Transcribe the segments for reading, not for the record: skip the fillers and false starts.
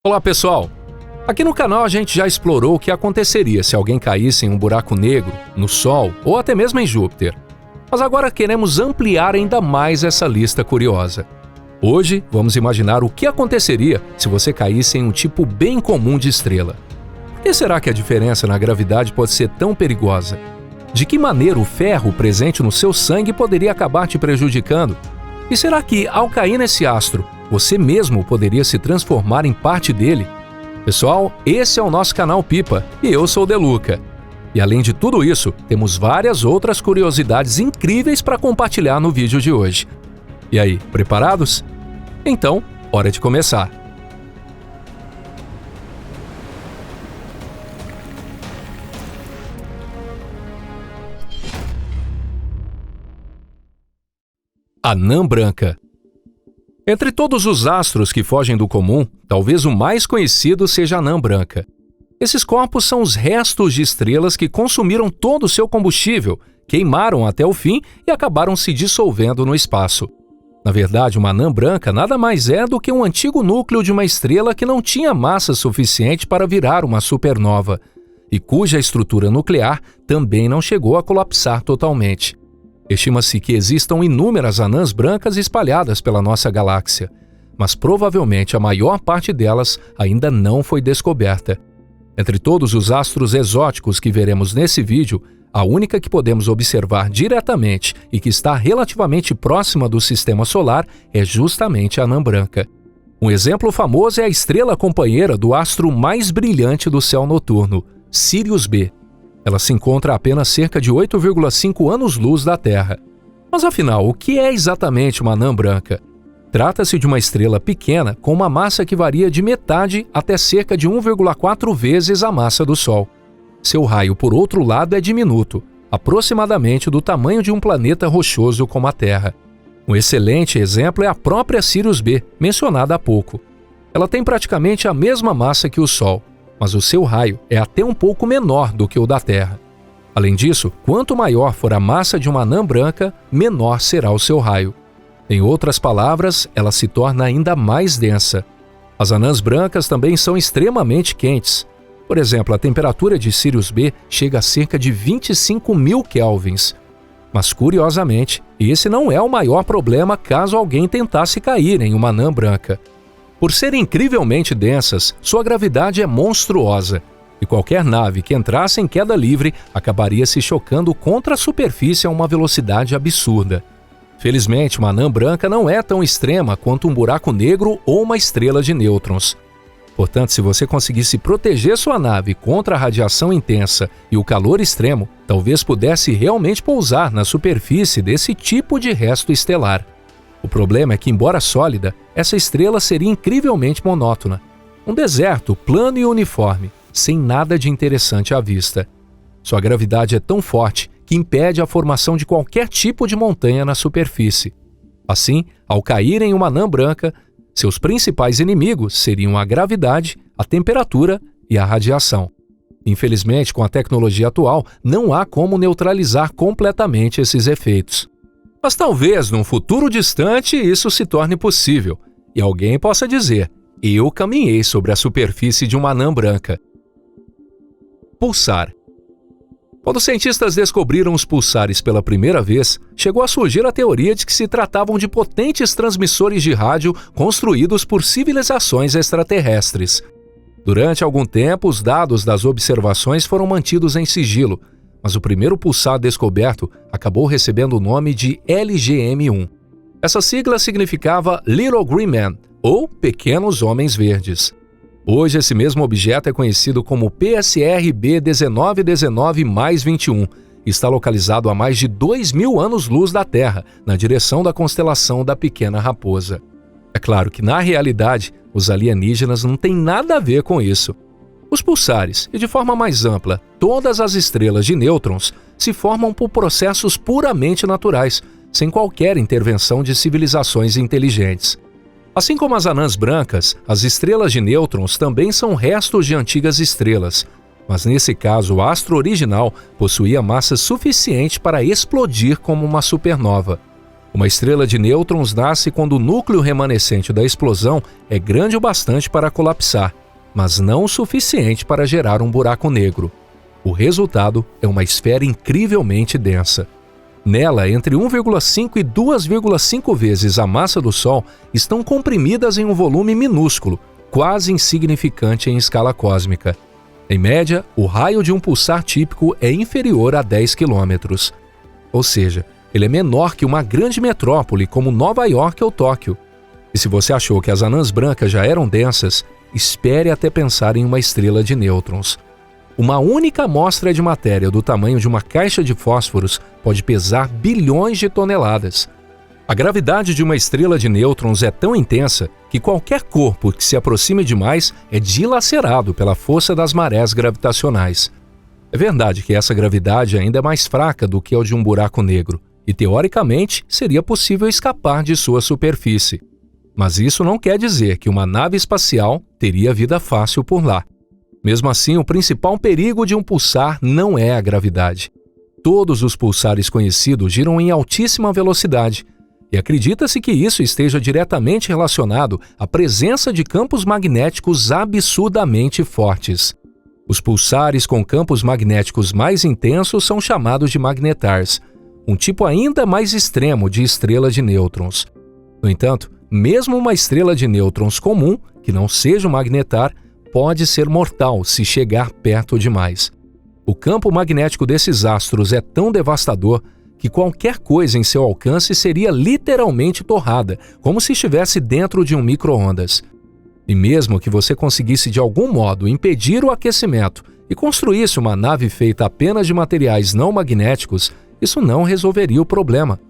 Olá pessoal, aqui no canal a gente já explorou o que aconteceria se alguém caísse em um buraco negro, no Sol ou até mesmo em Júpiter. Mas agora queremos ampliar ainda mais essa lista curiosa. Hoje vamos imaginar o que aconteceria se você caísse em um tipo bem comum de estrela. Por que será que a diferença na gravidade pode ser tão perigosa? De que maneira o ferro presente no seu sangue poderia acabar te prejudicando? E será que, ao cair nesse astro, você mesmo poderia se transformar em parte dele? Pessoal, esse é o nosso canal Pipa e eu sou o Deluca. E além de tudo isso, temos várias outras curiosidades incríveis para compartilhar no vídeo de hoje. E aí, preparados? Então, hora de começar! Anã branca. Entre todos os astros que fogem do comum, talvez o mais conhecido seja a anã branca. Esses corpos são os restos de estrelas que consumiram todo o seu combustível, queimaram até o fim e acabaram se dissolvendo no espaço. Na verdade, uma anã branca nada mais é do que um antigo núcleo de uma estrela que não tinha massa suficiente para virar uma supernova, e cuja estrutura nuclear também não chegou a colapsar totalmente. Estima-se que existam inúmeras anãs brancas espalhadas pela nossa galáxia, mas provavelmente a maior parte delas ainda não foi descoberta. Entre todos os astros exóticos que veremos nesse vídeo, a única que podemos observar diretamente e que está relativamente próxima do Sistema Solar é justamente a anã branca. Um exemplo famoso é a estrela companheira do astro mais brilhante do céu noturno, Sirius B. Ela se encontra a apenas cerca de 8,5 anos-luz da Terra. Mas afinal, o que é exatamente uma anã branca? Trata-se de uma estrela pequena com uma massa que varia de metade até cerca de 1,4 vezes a massa do Sol. Seu raio, por outro lado, é diminuto, aproximadamente do tamanho de um planeta rochoso como a Terra. Um excelente exemplo é a própria Sirius B, mencionada há pouco. Ela tem praticamente a mesma massa que o Sol, mas o seu raio é até um pouco menor do que o da Terra. Além disso, quanto maior for a massa de uma anã branca, menor será o seu raio. Em outras palavras, ela se torna ainda mais densa. As anãs brancas também são extremamente quentes. Por exemplo, a temperatura de Sirius B chega a cerca de 25.000 kelvins. Mas, curiosamente, esse não é o maior problema caso alguém tentasse cair em uma anã branca. Por serem incrivelmente densas, sua gravidade é monstruosa, e qualquer nave que entrasse em queda livre acabaria se chocando contra a superfície a uma velocidade absurda. Felizmente, uma anã branca não é tão extrema quanto um buraco negro ou uma estrela de nêutrons. Portanto, se você conseguisse proteger sua nave contra a radiação intensa e o calor extremo, talvez pudesse realmente pousar na superfície desse tipo de resto estelar. O problema é que, embora sólida, essa estrela seria incrivelmente monótona. Um deserto plano e uniforme, sem nada de interessante à vista. Sua gravidade é tão forte que impede a formação de qualquer tipo de montanha na superfície. Assim, ao cair em uma anã branca, seus principais inimigos seriam a gravidade, a temperatura e a radiação. Infelizmente, com a tecnologia atual, não há como neutralizar completamente esses efeitos. Mas talvez, num futuro distante, isso se torne possível, e alguém possa dizer: eu caminhei sobre a superfície de uma anã branca. Pulsar. Quando os cientistas descobriram os pulsares pela primeira vez, chegou a surgir a teoria de que se tratavam de potentes transmissores de rádio construídos por civilizações extraterrestres. Durante algum tempo, os dados das observações foram mantidos em sigilo, mas o primeiro pulsar descoberto acabou recebendo o nome de LGM-1. Essa sigla significava Little Green Men, ou Pequenos Homens Verdes. Hoje, esse mesmo objeto é conhecido como PSR-B 1919+21 e está localizado a mais de 2.000 anos-luz da Terra, na direção da constelação da Pequena Raposa. É claro que, na realidade, os alienígenas não têm nada a ver com isso. Os pulsares, e de forma mais ampla, todas as estrelas de nêutrons, se formam por processos puramente naturais, sem qualquer intervenção de civilizações inteligentes. Assim como as anãs brancas, as estrelas de nêutrons também são restos de antigas estrelas, mas nesse caso o astro original possuía massa suficiente para explodir como uma supernova. Uma estrela de nêutrons nasce quando o núcleo remanescente da explosão é grande o bastante para colapsar, mas não o suficiente para gerar um buraco negro. O resultado é uma esfera incrivelmente densa. Nela, entre 1,5 e 2,5 vezes a massa do Sol estão comprimidas em um volume minúsculo, quase insignificante em escala cósmica. Em média, o raio de um pulsar típico é inferior a 10 quilômetros. Ou seja, ele é menor que uma grande metrópole como Nova York ou Tóquio. E se você achou que as anãs brancas já eram densas, espere até pensar em uma estrela de nêutrons. Uma única amostra de matéria do tamanho de uma caixa de fósforos pode pesar bilhões de toneladas. A gravidade de uma estrela de nêutrons é tão intensa que qualquer corpo que se aproxime demais é dilacerado pela força das marés gravitacionais. É verdade que essa gravidade ainda é mais fraca do que a de um buraco negro, e teoricamente seria possível escapar de sua superfície. Mas isso não quer dizer que uma nave espacial teria vida fácil por lá. Mesmo assim, o principal perigo de um pulsar não é a gravidade. Todos os pulsares conhecidos giram em altíssima velocidade, e acredita-se que isso esteja diretamente relacionado à presença de campos magnéticos absurdamente fortes. Os pulsares com campos magnéticos mais intensos são chamados de magnetars, um tipo ainda mais extremo de estrela de nêutrons. No entanto, mesmo uma estrela de nêutrons comum, que não seja um magnetar, pode ser mortal se chegar perto demais. O campo magnético desses astros é tão devastador que qualquer coisa em seu alcance seria literalmente torrada, como se estivesse dentro de um micro-ondas. E mesmo que você conseguisse de algum modo impedir o aquecimento e construísse uma nave feita apenas de materiais não magnéticos, isso não resolveria o problema.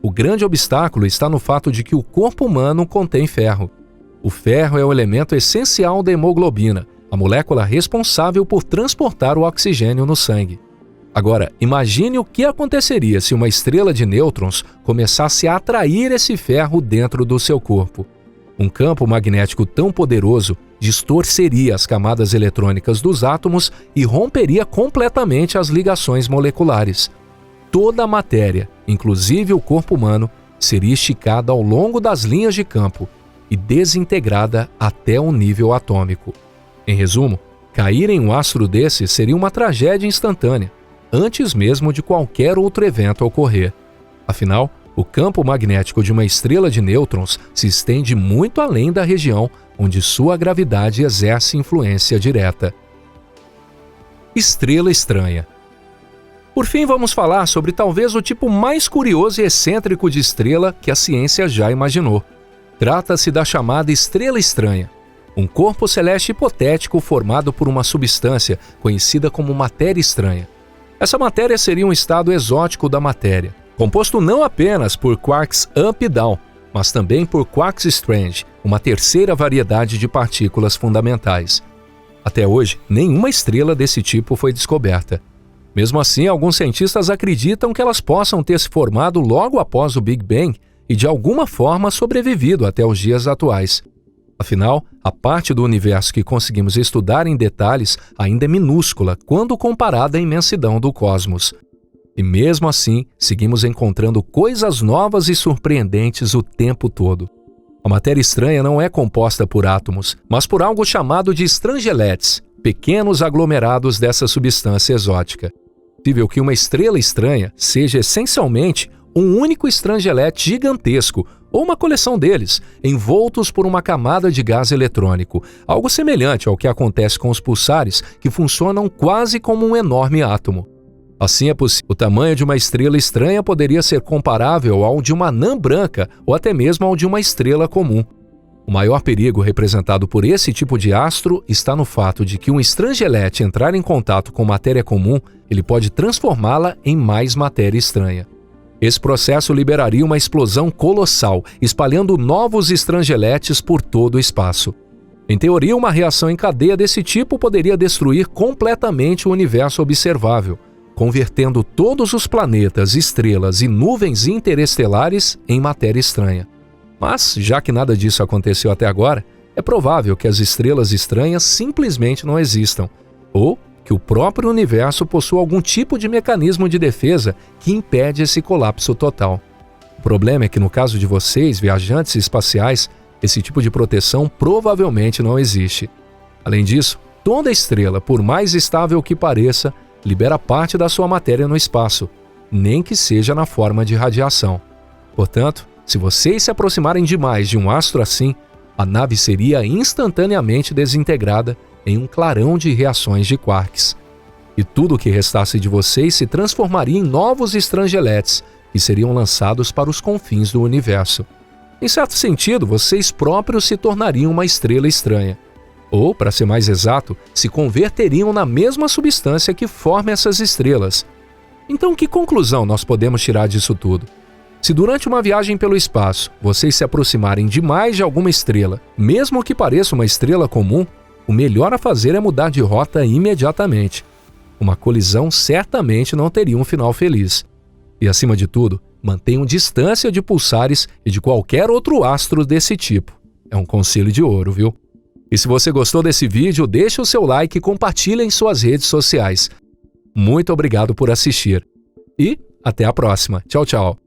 O grande obstáculo está no fato de que o corpo humano contém ferro. O ferro é o elemento essencial da hemoglobina, a molécula responsável por transportar o oxigênio no sangue. Agora, imagine o que aconteceria se uma estrela de nêutrons começasse a atrair esse ferro dentro do seu corpo. Um campo magnético tão poderoso distorceria as camadas eletrônicas dos átomos e romperia completamente as ligações moleculares. Toda a matéria, inclusive o corpo humano, seria esticada ao longo das linhas de campo e desintegrada até o nível atômico. Em resumo, cair em um astro desse seria uma tragédia instantânea, antes mesmo de qualquer outro evento ocorrer. Afinal, o campo magnético de uma estrela de nêutrons se estende muito além da região onde sua gravidade exerce influência direta. Estrela estranha. Por fim, vamos falar sobre talvez o tipo mais curioso e excêntrico de estrela que a ciência já imaginou. Trata-se da chamada estrela estranha, um corpo celeste hipotético formado por uma substância conhecida como matéria estranha. Essa matéria seria um estado exótico da matéria, composto não apenas por quarks up e down, mas também por quarks strange, uma terceira variedade de partículas fundamentais. Até hoje, nenhuma estrela desse tipo foi descoberta. Mesmo assim, alguns cientistas acreditam que elas possam ter se formado logo após o Big Bang e de alguma forma sobrevivido até os dias atuais. Afinal, a parte do universo que conseguimos estudar em detalhes ainda é minúscula quando comparada à imensidão do cosmos. E mesmo assim, seguimos encontrando coisas novas e surpreendentes o tempo todo. A matéria estranha não é composta por átomos, mas por algo chamado de estrangeletes, pequenos aglomerados dessa substância exótica. É possível que uma estrela estranha seja essencialmente um único estrangelete gigantesco, ou uma coleção deles, envoltos por uma camada de gás eletrônico, algo semelhante ao que acontece com os pulsares, que funcionam quase como um enorme átomo. Assim é possível. O tamanho de uma estrela estranha poderia ser comparável ao de uma anã branca ou até mesmo ao de uma estrela comum. O maior perigo representado por esse tipo de astro está no fato de que um estrangelete entrar em contato com matéria comum, ele pode transformá-la em mais matéria estranha. Esse processo liberaria uma explosão colossal, espalhando novos estrangeletes por todo o espaço. Em teoria, uma reação em cadeia desse tipo poderia destruir completamente o universo observável, convertendo todos os planetas, estrelas e nuvens interestelares em matéria estranha. Mas, já que nada disso aconteceu até agora, é provável que as estrelas estranhas simplesmente não existam, ou que o próprio universo possua algum tipo de mecanismo de defesa que impede esse colapso total. O problema é que no caso de vocês, viajantes espaciais, esse tipo de proteção provavelmente não existe. Além disso, toda estrela, por mais estável que pareça, libera parte da sua matéria no espaço, nem que seja na forma de radiação. Portanto, se vocês se aproximarem demais de um astro assim, a nave seria instantaneamente desintegrada em um clarão de reações de quarks. E tudo o que restasse de vocês se transformaria em novos estrangeletes, que seriam lançados para os confins do universo. Em certo sentido, vocês próprios se tornariam uma estrela estranha. Ou, para ser mais exato, se converteriam na mesma substância que forma essas estrelas. Então, que conclusão nós podemos tirar disso tudo? Se durante uma viagem pelo espaço, vocês se aproximarem demais de alguma estrela, mesmo que pareça uma estrela comum, o melhor a fazer é mudar de rota imediatamente. Uma colisão certamente não teria um final feliz. E, acima de tudo, mantenham distância de pulsares e de qualquer outro astro desse tipo. É um conselho de ouro, viu? E se você gostou desse vídeo, deixe o seu like e compartilhe em suas redes sociais. Muito obrigado por assistir. E até a próxima. Tchau, tchau.